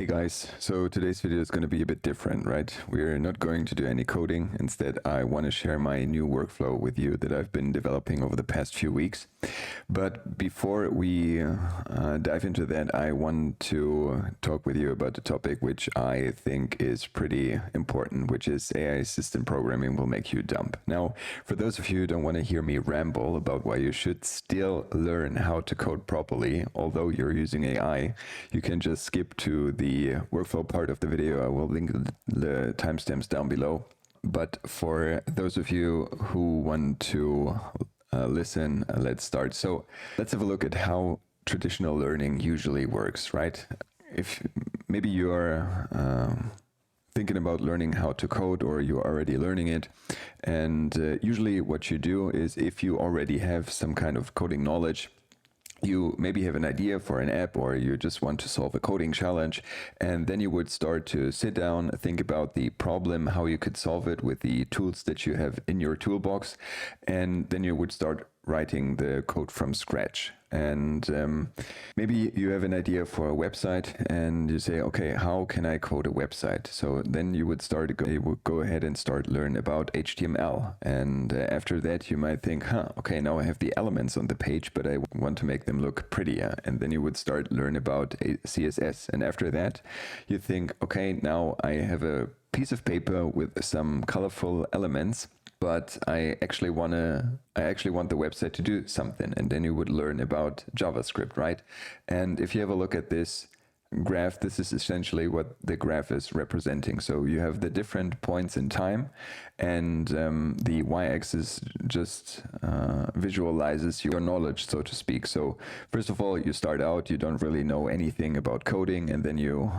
Hey guys, so today's video is going to be a bit different, right? We're not going to do any coding. Instead, I want to share my new workflow with you that I've been developing over the past few weeks. But before we dive into that, I want to talk with you about a topic which I think is pretty important, which is AI assistant programming will make you dumb. Now, for those of you who don't want to hear me ramble about why you should still learn how to code properly, although you're using AI, you can just skip to the workflow part of the video. I will link the timestamps down below. But for those of you who want to listen, let's start. So let's have a look at how traditional learning usually works, right? If maybe you're thinking about learning how to code, or you're already learning it, and usually what you do is, if you already have some kind of coding knowledge, you maybe have an idea for an app, or you just want to solve a coding challenge, and then you would start to sit down, think about the problem, how you could solve it with the tools that you have in your toolbox, and then you would start writing the code from scratch. And maybe you have an idea for a website and you say, okay, how can I code a website? So then you would go ahead and start learn about HTML. And after that, you might think, okay, now I have the elements on the page, but I want to make them look prettier. And then you would start learn about CSS. And after that, you think, okay, now I have a piece of paper with some colorful elements, but I actually want the website to do something. And then you would learn about JavaScript, right? And if you have a look at this graph, this is essentially what the graph is representing. So you have the different points in time, and the y-axis just visualizes your knowledge, so to speak. So first of all, you start out, you don't really know anything about coding, and then you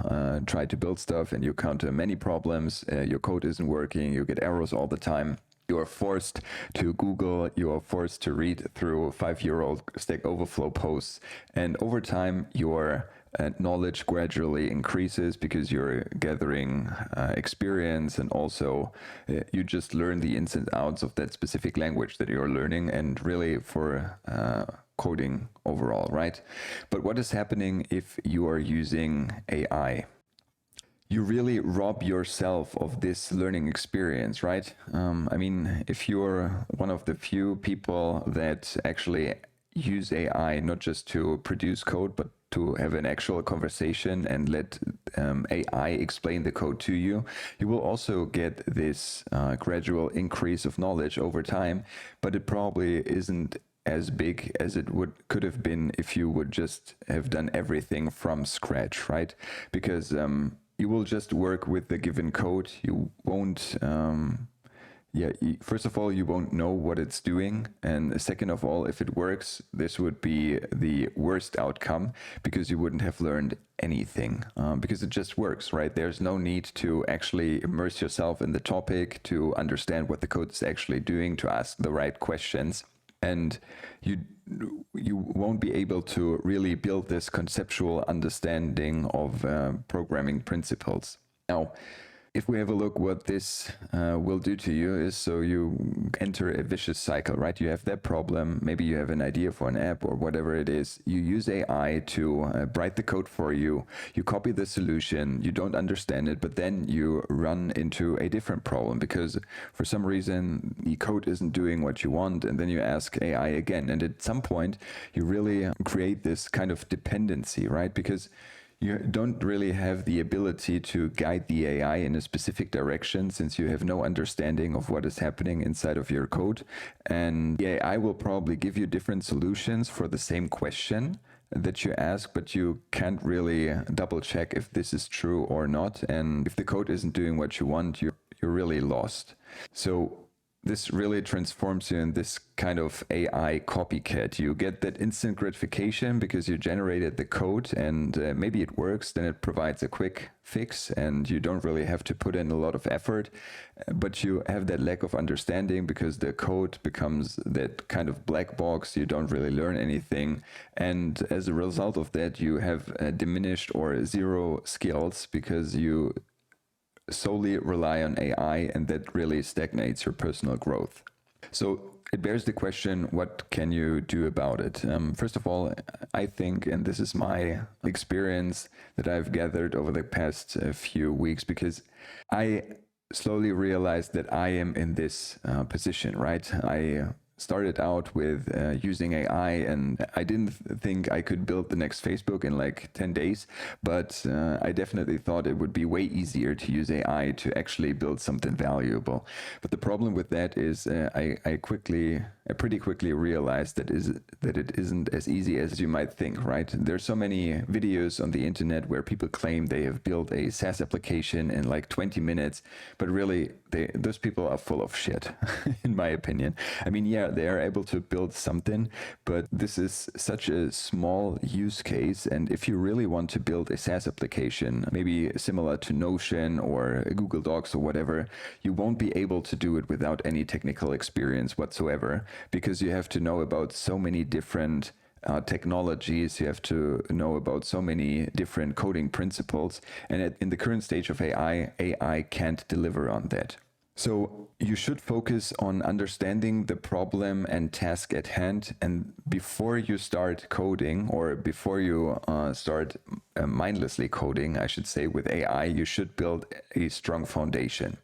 try to build stuff, and you encounter many problems. Your code isn't working, you get errors all the time. You are forced to Google, you are forced to read through 5-year-old Stack Overflow posts, and over time your knowledge gradually increases because you're gathering experience, and also you just learn the ins and outs of that specific language that you're learning, and really for coding overall, right? But what is happening if you are using AI? You really rob yourself of this learning experience, right? I mean, if you're one of the few people that actually use AI not just to produce code, but to have an actual conversation and let AI explain the code to you, you will also get this gradual increase of knowledge over time, but it probably isn't as big as it could have been if you would just have done everything from scratch, right? Because you will just work with the given code. You won't, first of all, you won't know what it's doing. And second of all, if it works, this would be the worst outcome, because you wouldn't have learned anything, because it just works, right? There's no need to actually immerse yourself in the topic, to understand what the code is actually doing, to ask the right questions. And you won't be able to really build this conceptual understanding of programming principles. Now, if we have a look what this will do to you is, so you enter a vicious cycle, right? You have that problem, maybe you have an idea for an app or whatever it is. You use AI to write the code for you. You copy the solution, you don't understand it, but then you run into a different problem because for some reason the code isn't doing what you want, and then you ask AI again. And at some point you really create this kind of dependency, right? Because you don't really have the ability to guide the AI in a specific direction, since you have no understanding of what is happening inside of your code. And the AI will probably give you different solutions for the same question that you ask, but you can't really double check if this is true or not. And if the code isn't doing what you want, you're really lost. So this really transforms you in this kind of AI copycat. You get that instant gratification because you generated the code, and maybe it works, then it provides a quick fix and you don't really have to put in a lot of effort, but you have that lack of understanding because the code becomes that kind of black box. You don't really learn anything, and as a result of that you have diminished or zero skills because you solely rely on AI, and that really stagnates your personal growth. So it bears the question, what can you do about it? First of all, I think, and this is my experience that I've gathered over the past few weeks, because I slowly realized that I am in this position, right? I started out with using AI, and I didn't think I could build the next Facebook in like 10 days, but I definitely thought it would be way easier to use AI to actually build something valuable. But the problem with that is I pretty quickly realized that it isn't as easy as you might think, right? There's so many videos on the internet where people claim they have built a SaaS application in like 20 minutes, but really those people are full of shit, in my opinion. I mean, yeah, they are able to build something, but this is such a small use case. And if you really want to build a SaaS application, maybe similar to Notion or Google Docs or whatever, you won't be able to do it without any technical experience whatsoever, because you have to know about so many different technologies, you have to know about so many different coding principles, and in the current stage of AI can't deliver on that. So you should focus on understanding the problem and task at hand, and before you start coding, or before you start mindlessly coding, I should say, with AI, you should build a strong foundation.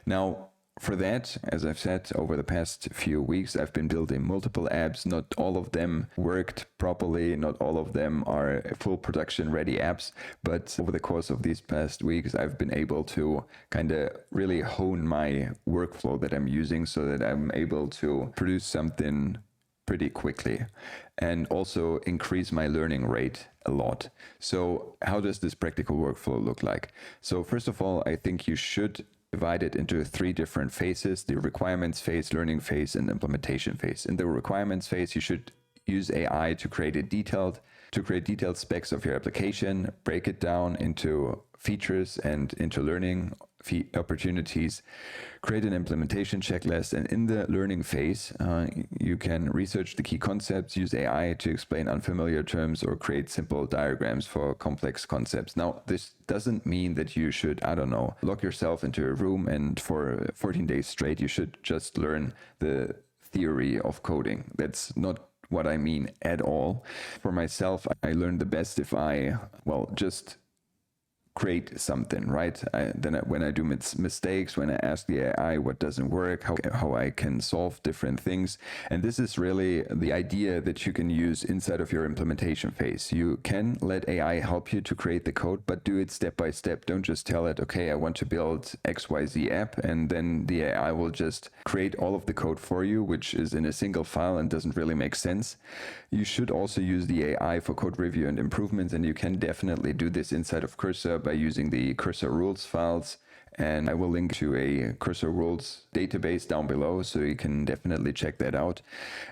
Now, for that, as I've said, over the past few weeks, I've been building multiple apps. Not all of them worked properly. Not all of them are full production ready apps. But over the course of these past weeks, I've been able to kind of really hone my workflow that I'm using so that I'm able to produce something pretty quickly and also increase my learning rate a lot. So how does this practical workflow look like? So first of all, I think you should divide it into 3 different phases: the requirements phase, learning phase, and implementation phase. In the requirements phase, you should use AI to create detailed specs of your application, break it down into features and into learning opportunities, create an implementation checklist. And in the learning phase, you can research the key concepts, use AI to explain unfamiliar terms, or create simple diagrams for complex concepts. Now, this doesn't mean that you should, I don't know, lock yourself into a room and for 14 days straight, you should just learn the theory of coding. That's not what I mean at all. For myself, I learn the best if I, just create something, right? When I do mistakes, when I ask the AI what doesn't work, how I can solve different things. And this is really the idea that you can use inside of your implementation phase. You can let AI help you to create the code, but do it step by step. Don't just tell it, okay, I want to build XYZ app, and then the AI will just create all of the code for you, which is in a single file and doesn't really make sense. You should also use the AI for code review and improvements, and you can definitely do this inside of Cursor by using the Cursor rules files. And I will link to a Cursor rules database down below, so you can definitely check that out.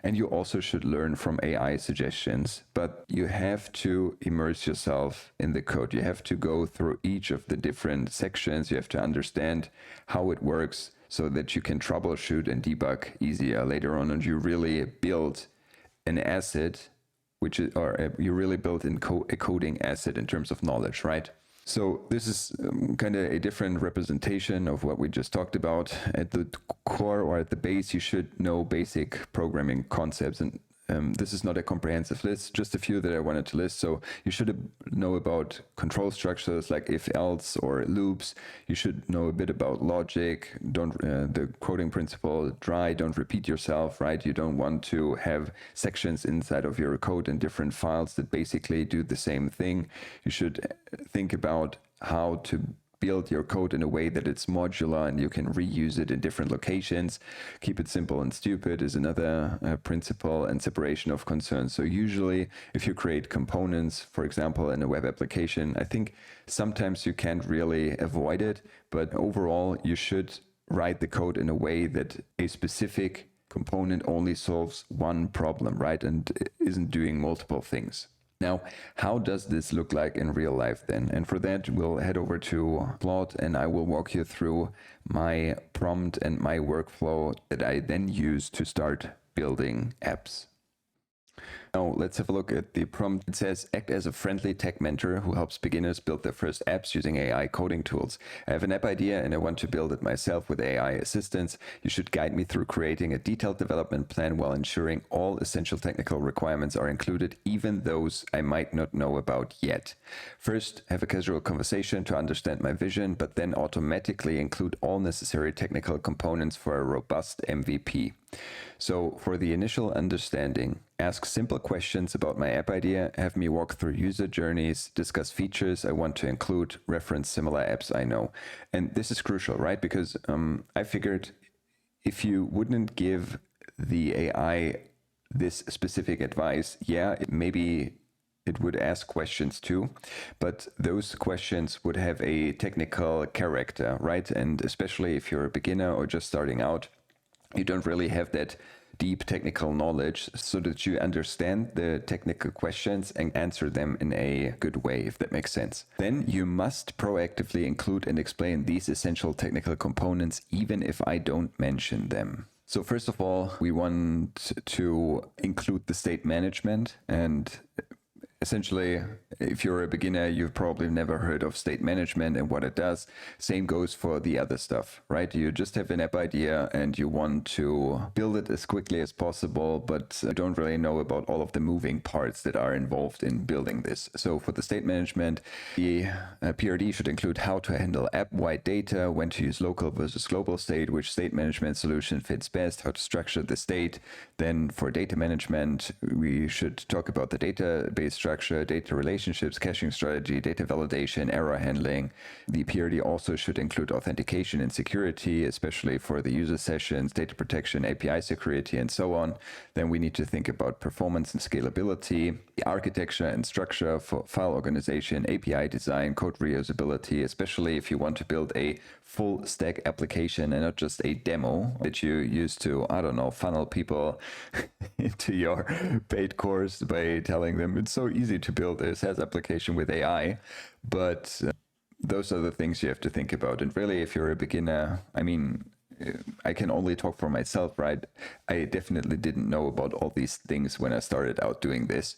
And you also should learn from AI suggestions, but you have to immerse yourself in the code. You have to go through each of the different sections. You have to understand how it works so that you can troubleshoot and debug easier later on, and you really build an asset, you really build a coding asset in terms of knowledge, right? So this is kind of a different representation of what we just talked about. At the core, or at the base, you should know basic programming concepts. And this is not a comprehensive list, just a few that I wanted to list. So you should know about control structures like if, else, or loops. You should know a bit about logic. The coding principle, dry, don't repeat yourself, right? You don't want to have sections inside of your code in different files that basically do the same thing. You should think about how to build your code in a way that it's modular and you can reuse it in different locations. Keep it simple and stupid is another principle, and separation of concerns. So usually if you create components, for example, in a web application, I think sometimes you can't really avoid it, but overall you should write the code in a way that a specific component only solves one problem, right? And isn't doing multiple things. Now, how does this look like in real life then? And for that, we'll head over to Claude, and I will walk you through my prompt and my workflow that I then use to start building apps. Now let's have a look at the prompt. It says, act as a friendly tech mentor who helps beginners build their first apps using AI coding tools. I have an app idea and I want to build it myself with AI assistance. You should guide me through creating a detailed development plan while ensuring all essential technical requirements are included, even those I might not know about yet. First, have a casual conversation to understand my vision, but then automatically include all necessary technical components for a robust MVP. So for the initial understanding, ask simple questions about my app idea, have me walk through user journeys, discuss features I want to include, reference similar apps I know. And this is crucial, right? Because I figured if you wouldn't give the AI this specific advice, maybe it would ask questions too, but those questions would have a technical character, right? And especially if you're a beginner or just starting out, you don't really have that deep technical knowledge so that you understand the technical questions and answer them in a good way, if that makes sense. Then you must proactively include and explain these essential technical components, even if I don't mention them. So first of all, we want to include the state management, and essentially, if you're a beginner, you've probably never heard of state management and what it does. Same goes for the other stuff, right? You just have an app idea and you want to build it as quickly as possible, but you don't really know about all of the moving parts that are involved in building this. So for the state management, the PRD should include how to handle app-wide data, when to use local versus global state, which state management solution fits best, how to structure the state. Then for data management, we should talk about the database structure, data relationships, caching strategy, data validation, error handling. The PRD also should include authentication and security, especially for the user sessions, data protection, API security, and so on. Then we need to think about performance and scalability, the architecture and structure for file organization, API design, code reusability, especially if you want to build a full stack application and not just a demo that you use to, I don't know, funnel people into your paid course by telling them it's so easy to build a SaaS application with AI. But those are the things you have to think about. And really, if you're a beginner, I mean, I can only talk for myself, right? I definitely didn't know about all these things when I started out doing this.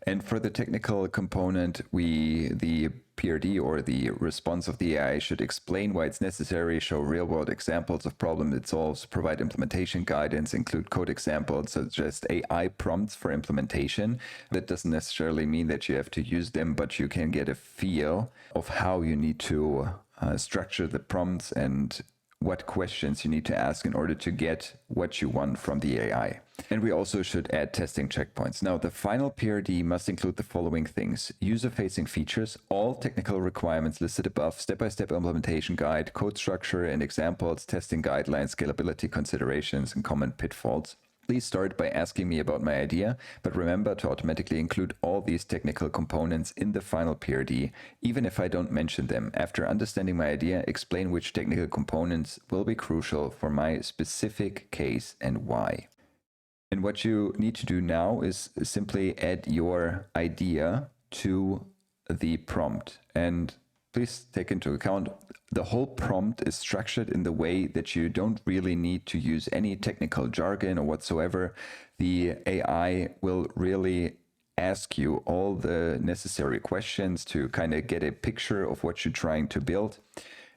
And for the technical component, the PRD or the response of the AI should explain why it's necessary, show real-world examples of problems it solves, provide implementation guidance, include code examples, suggest AI prompts for implementation. That doesn't necessarily mean that you have to use them, but you can get a feel of how you need to structure the prompts and what questions you need to ask in order to get what you want from the AI. And we also should add testing checkpoints. Now, the final PRD must include the following things: user-facing features, all technical requirements listed above, step-by-step implementation guide, code structure and examples, testing guidelines, scalability considerations, and common pitfalls. Please start by asking me about my idea, but remember to automatically include all these technical components in the final PRD, even if I don't mention them. After understanding my idea, explain which technical components will be crucial for my specific case and why. And what you need to do now is simply add your idea to the prompt. And please take into account the whole prompt is structured in the way that you don't really need to use any technical jargon or whatsoever. The AI will really ask you all the necessary questions to kind of get a picture of what you're trying to build.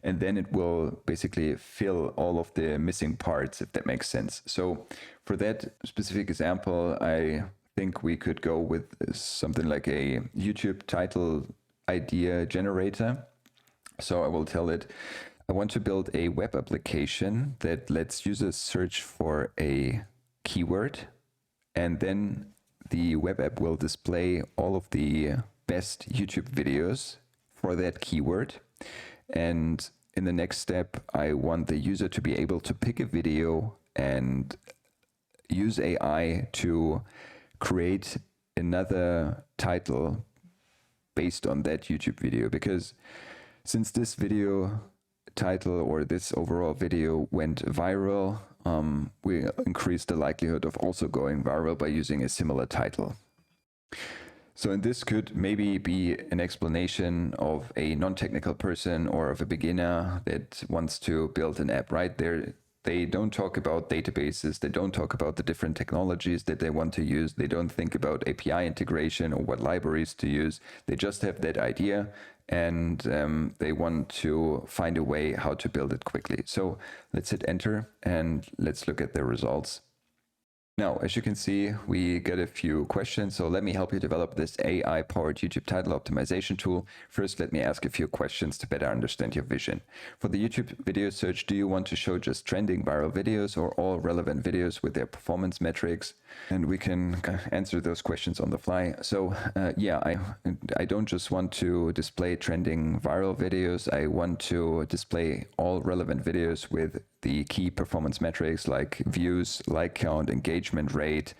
And then it will basically fill all of the missing parts, if that makes sense. So for that specific example, I think we could go with something like a YouTube title idea generator. So I will tell it, I want to build a web application that lets users search for a keyword, and then the web app will display all of the best YouTube videos for that keyword. And in the next step, I want the user to be able to pick a video and use AI to create another title based on that YouTube video. Because since this video title or this overall video went viral, we increased the likelihood of also going viral by using a similar title. So and this could maybe be an explanation of a non-technical person or of a beginner that wants to build an app, right? The they don't talk about databases. They don't talk about the different technologies that they want to use. They don't think about API integration or what libraries to use. They just have that idea, and they want to find a way how to build it quickly. So let's hit enter and let's look at the results. Now, as you can see, we get a few questions. So let me help you develop this AI-powered YouTube title optimization tool. First, let me ask a few questions to better understand your vision. For the YouTube video search, do you want to show just trending viral videos or all relevant videos with their performance metrics? And we can answer those questions on the fly. So yeah, I don't just want to display trending viral videos. I want to display all relevant videos with the key performance metrics like views, like count, engagement rate,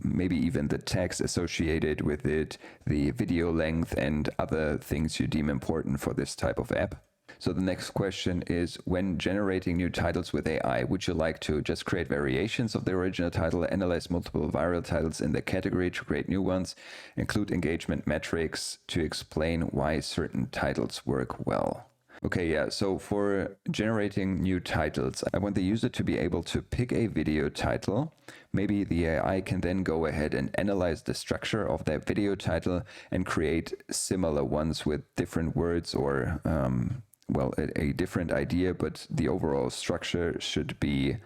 maybe even the text associated with it, the video length, and other things you deem important for this type of app. So the next question is, when generating new titles with AI, would you like to just create variations of the original title, analyze multiple viral titles in the category to create new ones, include engagement metrics to explain why certain titles work well? Okay, yeah, so for generating new titles, I want the user to be able to pick a video title. Maybe the AI can then go ahead and analyze the structure of that video title and create similar ones with different words or, well, a different idea, but the overall structure should be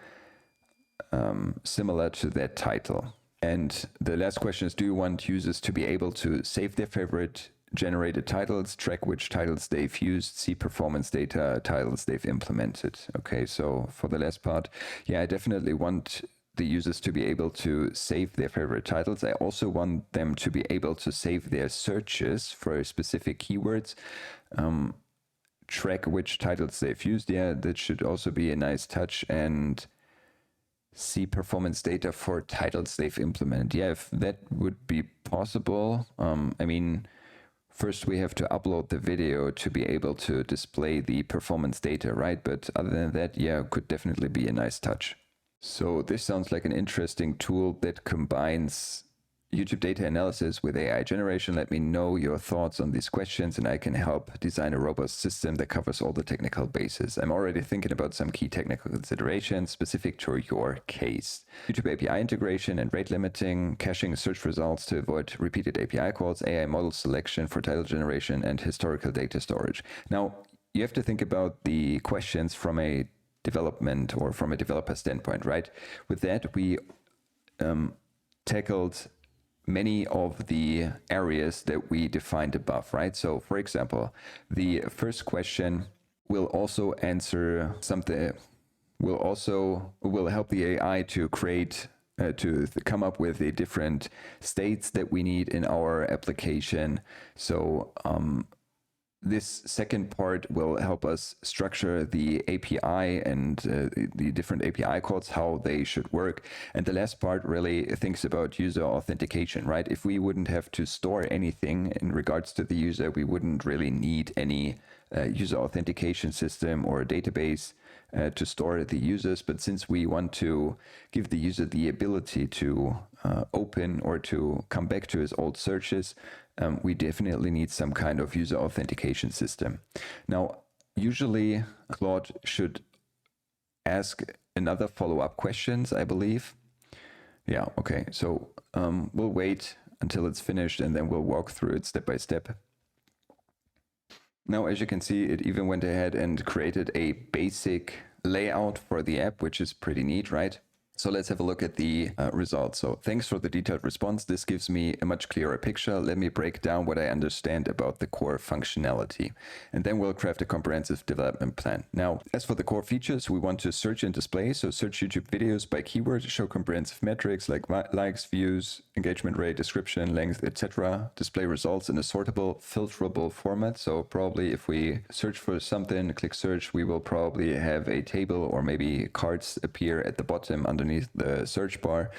similar to that title. And the last question is, do you want users to be able to save their favorite generated titles, track which titles they've used, see performance data, titles they've implemented? Okay, so for the last part, yeah, I definitely want the users to be able to save their favorite titles. I also want them to be able to save their searches for specific keywords, track which titles they've used. Yeah, that should also be a nice touch. And see performance data for titles they've implemented. Yeah, if that would be possible, I mean, first we have to upload the video to be able to display the performance data, right? But other than that, yeah, could definitely be a nice touch. So this sounds like an interesting tool that combines YouTube data analysis with AI generation. Let me know your thoughts on these questions and I can help design a robust system that covers all the technical bases. I'm already thinking about some key technical considerations specific to your case. YouTube API integration and rate limiting, caching search results to avoid repeated API calls, AI model selection for title generation, and historical data storage. Now, you have to think about the questions from a development or from a developer standpoint, right? With that, we tackled many of the areas that we defined above, right? So for example, the first question will also answer something, will help the AI to create, to come up with the different states that we need in our application. So this second part will help us structure the API and the different API calls, how they should work. And the last part really thinks about user authentication, right? If we wouldn't have to store anything in regards to the user, we wouldn't really need any user authentication system or database to store the users. But since we want to give the user the ability to open or to come back to his old searches, we definitely need some kind of user authentication system. Now, usually Claude should ask another follow-up questions, I believe. Yeah, okay. So we'll wait until it's finished and then we'll walk through it step by step. Now, as you can see, it even went ahead and created a basic layout for the app, which is pretty neat, right? So let's have a look at the results. So thanks for the detailed response. This gives me a much clearer picture. Let me break down what I understand about the core functionality. And then we'll craft a comprehensive development plan. Now, as for the core features, we want to search and display. So search YouTube videos by keyword, show comprehensive metrics like likes, views, engagement rate, description, length, etc. Display results in a sortable, filterable format. So probably if we search for something, click search, we will probably have a table or maybe cards appear at the bottom underneath the search bar.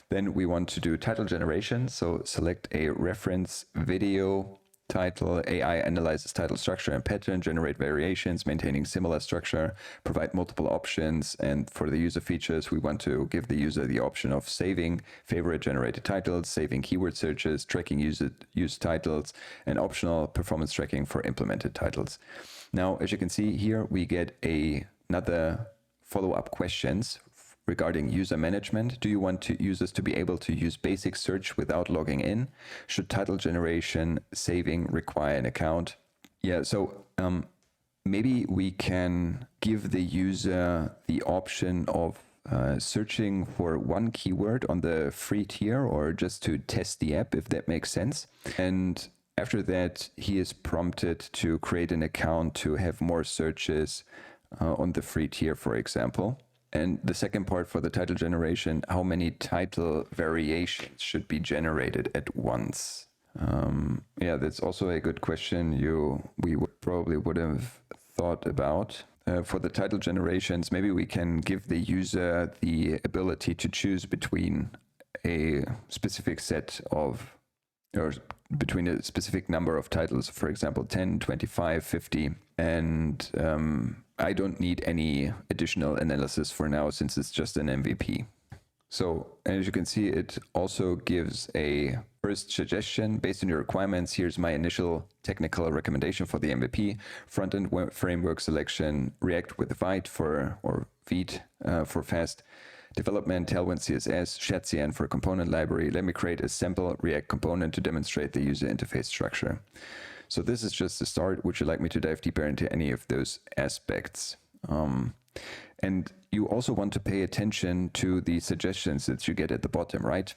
Then we want to do title generation. So select a reference video title. AI analyzes title structure and pattern, generate variations, maintaining similar structure, provide multiple options. And for the user features, we want to give the user the option of saving favorite generated titles, saving keyword searches, tracking used titles, and optional performance tracking for implemented titles. Now, as you can see here, we get another follow-up questions regarding user management. Do you want users to be able to use basic search without logging in? Should title generation saving require an account? Yeah, so maybe we can give the user the option of searching for one keyword on the free tier, or just to test the app, if that makes sense. And after that, he is prompted to create an account to have more searches on the free tier, for example. And the second part for the title generation, how many title variations should be generated at once? Yeah, that's also a good question we probably would have thought about. For the title generations, maybe we can give the user the ability to choose between a specific set of, or between a specific number of titles, for example, 10, 25, 50. And I don't need any additional analysis for now, since it's just an MVP. So as you can see, it also gives a first suggestion based on your requirements. Here's my initial technical recommendation for the MVP: front-end framework selection, React with Vite or Vite for fast development, Tailwind CSS, Shadcn for component library. Let me create a sample React component to demonstrate the user interface structure. So this is just the start. Would you like me to dive deeper into any of those aspects? And you also want to pay attention to the suggestions that you get at the bottom, right?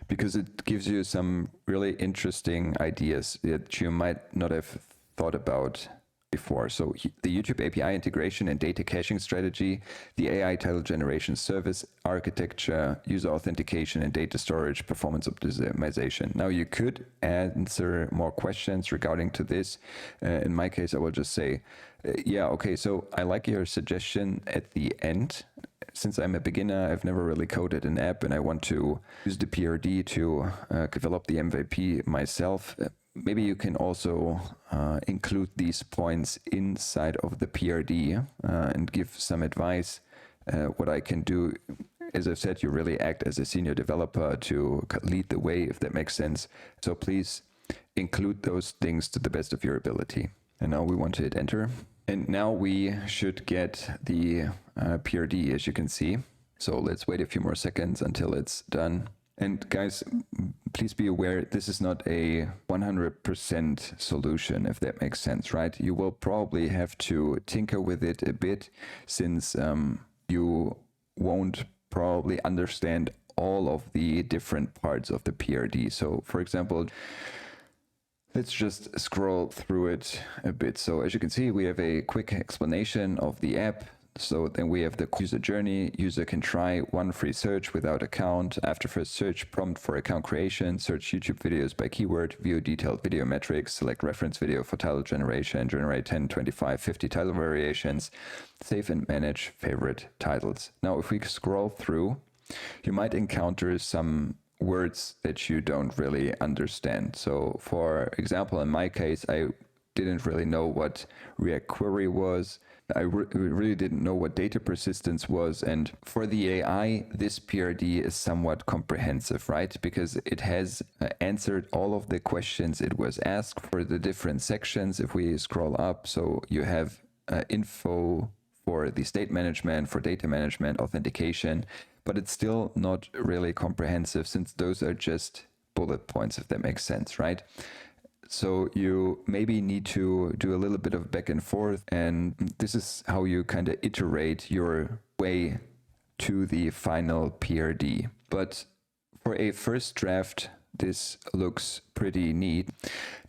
Because it gives you some really interesting ideas that you might not have thought about before. So the YouTube API integration and data caching strategy, the AI title generation service architecture, user authentication and data storage, performance optimization. Now you could answer more questions regarding to this. In my case, I will just say, yeah, okay, so I like your suggestion at the end. Since I'm a beginner, I've never really coded an app and I want to use the PRD to develop the MVP myself. Maybe you can also include these points inside of the PRD and give some advice what I can do. As I've said, you really act as a senior developer to lead the way, if that makes sense. So please include those things to the best of your ability. And now we want to hit enter. And now we should get the PRD, as you can see. So let's wait a few more seconds until it's done. And guys, please be aware, this is not a 100% solution, if that makes sense, right? You will probably have to tinker with it a bit, since you won't probably understand all of the different parts of the PRD. So for example, let's just scroll through it a bit. So as you can see, we have a quick explanation of the app. So then we have the user journey. User can try one free search without account. After first search, prompt for account creation, search YouTube videos by keyword, view detailed video metrics, select reference video for title generation, generate 10, 25, 50 title variations, save and manage favorite titles. Now, if we scroll through, you might encounter some words that you don't really understand. So for example, in my case, I didn't really know what React query was. I really didn't know what data persistence was. And for the AI, this PRD is somewhat comprehensive, right? Because it has answered all of the questions it was asked for the different sections. If we scroll up, so you have info for the state management, for data management, authentication, but it's still not really comprehensive, since those are just bullet points, if that makes sense, right? So you maybe need to do a little bit of back and forth, and this is how you kind of iterate your way to the final PRD. But for a first draft, this looks pretty neat.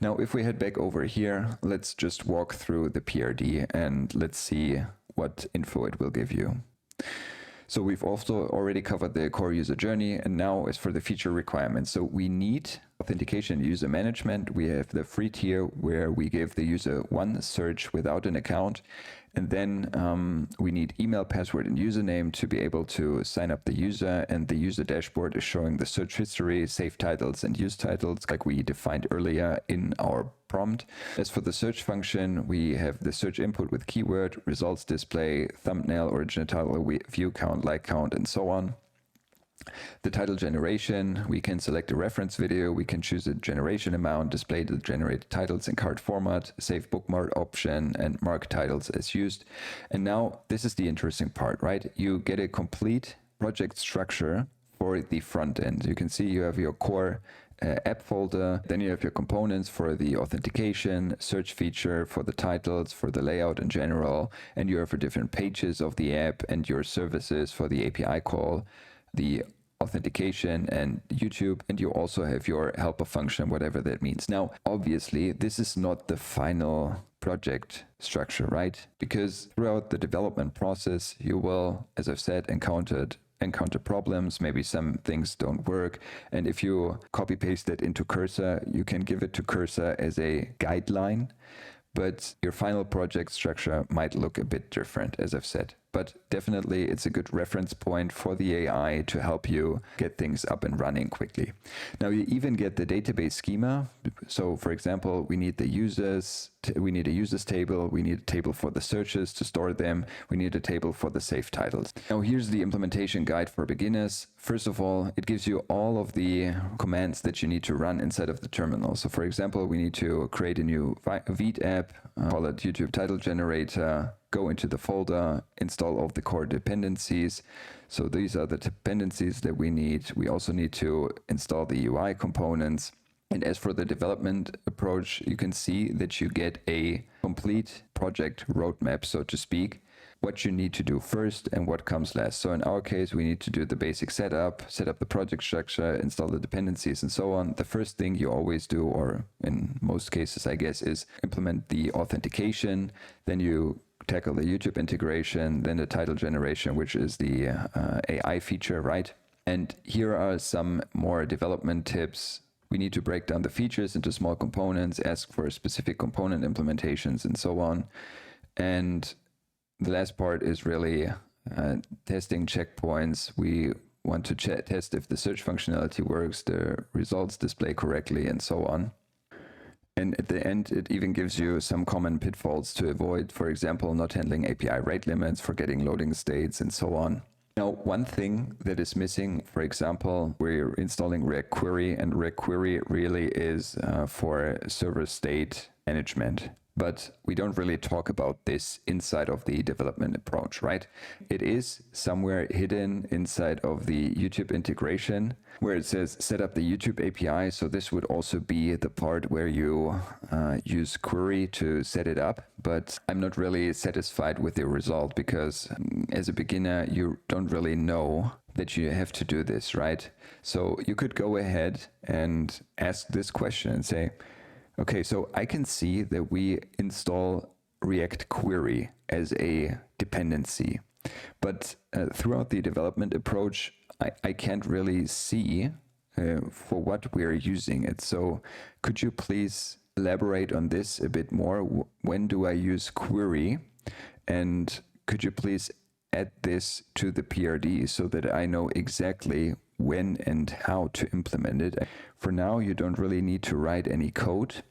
Now, if we head back over here, let's just walk through the PRD and let's see what info it will give you. So we've also already covered the core user journey, and now as for the feature requirements. So we need authentication and user management. We have the free tier where we give the user one search without an account. And then we need email, password, and username to be able to sign up the user. And the user dashboard is showing the search history, save titles, and use titles like we defined earlier in our prompt. As for the search function, we have the search input with keyword, results display, thumbnail, original title, view count, like count, and so on. The title generation, we can select a reference video, we can choose a generation amount, display the generated titles in card format, save bookmark option, and mark titles as used. And now this is the interesting part, right? You get a complete project structure for the front end. You can see you have your core app folder, then you have your components for the authentication, search feature, for the titles, for the layout in general, and you have for different pages of the app and your services for the API call, the authentication and YouTube, and you also have your helper function, whatever that means. Now, obviously, this is not the final project structure, right? Because throughout the development process, you will, as I've said, encounter problems, maybe some things don't work. And if you copy paste it into Cursor, you can give it to Cursor as a guideline, but your final project structure might look a bit different, as I've said. But definitely it's a good reference point for the AI to help you get things up and running quickly. Now you even get the database schema. So for example, we need the users, we need a users table, we need a table for the searches to store them, we need a table for the saved titles. Now here's the implementation guide for beginners. First of all, it gives you all of the commands that you need to run inside of the terminal. So for example, we need to create a new Vite app, call it YouTube title generator, go into the folder, install all of the core dependencies. So these are the dependencies that we need. We also need to install the UI components. And as for the development approach, you can see that you get a complete project roadmap, so to speak, what you need to do first and what comes last. So in our case, we need to do the basic setup, set up the project structure, install the dependencies and so on. The first thing you always do, or in most cases, I guess, is implement the authentication. Then you tackle the YouTube integration, then the title generation, which is the AI feature, right? And here are some more development tips. We need to break down the features into small components, ask for specific component implementations and so on. And the last part is really testing checkpoints. We want to test if the search functionality works, the results display correctly, and so on. And at the end, it even gives you some common pitfalls to avoid, for example, not handling API rate limits, forgetting loading states, and so on. Now, one thing that is missing, for example, we're installing React Query, and React Query really is for server state management. But we don't really talk about this inside of the development approach, right? It is somewhere hidden inside of the YouTube integration where it says set up the YouTube API. So this would also be the part where you use query to set it up. But I'm not really satisfied with the result because as a beginner, you don't really know that you have to do this, right? So you could go ahead and ask this question and say, okay, so I can see that we install React Query as a dependency, but throughout the development approach, I can't really see for what we're using it. So could you please elaborate on this a bit more? When do I use query? And could you please add this to the PRD so that I know exactly when and how to implement it? For now, you don't really need to write any code,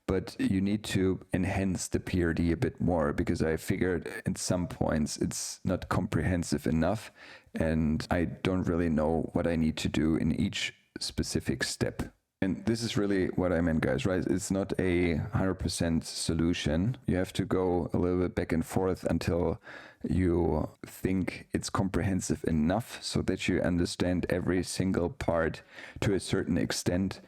but you need to enhance the PRD a bit more because I figured at some points it's not comprehensive enough and I don't really know what I need to do in each specific step. And this is really what I meant, guys, right? It's not a 100% solution. You have to go a little bit back and forth until you think it's comprehensive enough so that you understand every single part to a certain extent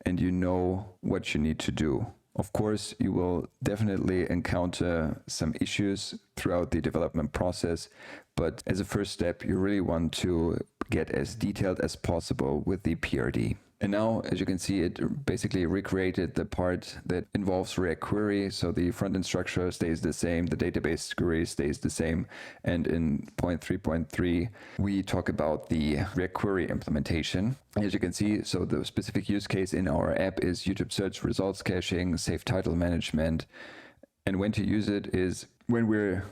and you know what you need to do. Of course, you will definitely encounter some issues throughout the development process, but as a first step, you really want to get as detailed as possible with the PRD. And now, as you can see, it basically recreated the part that involves React Query. So the front-end structure stays the same, the database query stays the same. And in 3.3, we talk about the React Query implementation. As you can see, so the specific use case in our app is YouTube search results caching, safe title management. And when to use it is when we're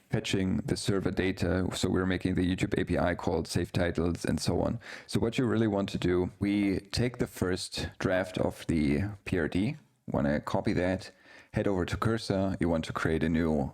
fetching the server data. So we're making the YouTube API called save titles and so on. So what you really want to do, we take the first draft of the PRD, want to copy that, head over to Cursor. You want to create a new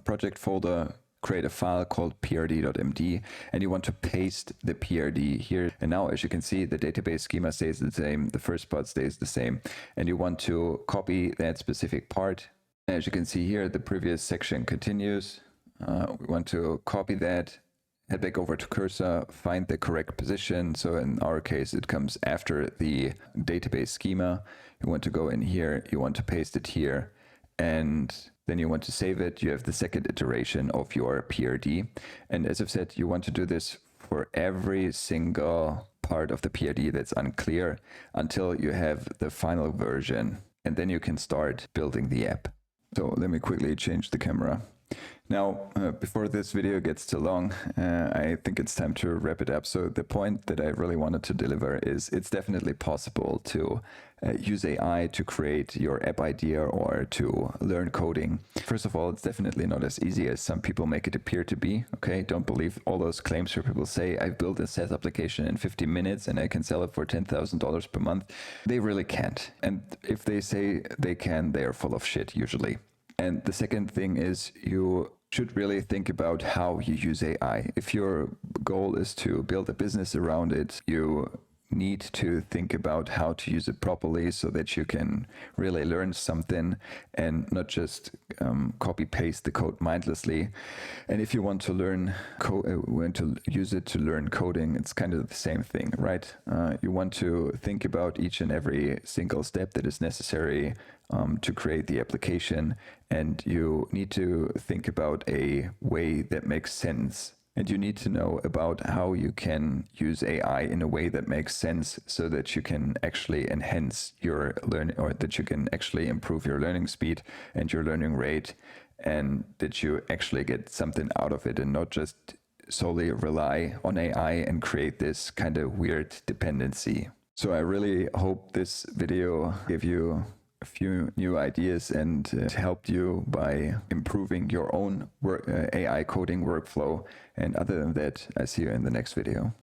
project folder, create a file called prd.md, and you want to paste the PRD here. And now, as you can see, the database schema stays the same, the first part stays the same, and you want to copy that specific part. As you can see here, the previous section continues. We want to copy that, head back over to cursor, find the correct position. So in our case, it comes after the database schema. You want to go in here, you want to paste it here, and then you want to save it. You have the second iteration of your PRD. And as I've said, you want to do this for every single part of the PRD that's unclear until you have the final version. And then you can start building the app. So let me quickly change the camera. Now, before this video gets too long, I think it's time to wrap it up. So the point that I really wanted to deliver is it's definitely possible to use AI to create your app idea or to learn coding. First of all, it's definitely not as easy as some people make it appear to be. Okay, don't believe all those claims where people say, I've built a SaaS application in 15 minutes and I can sell it for $10,000 per month. They really can't. And if they say they can, they are full of shit usually. And the second thing is you should really think about how you use AI. If your goal is to build a business around it, you need to think about how to use it properly so that you can really learn something and not just copy paste the code mindlessly. And if you want to learn want to use it to learn coding, it's kind of the same thing, right? You want to think about each and every single step that is necessary to create the application, and you need to think about a way that makes sense. And you need to know about how you can use AI in a way that makes sense so that you can actually enhance your learning, or that you can actually improve your learning speed and your learning rate, and that you actually get something out of it and not just solely rely on AI and create this kind of weird dependency. So I really hope this video gave you a few new ideas and helped you by improving your own AI coding workflow. And other than that, I see you in the next video.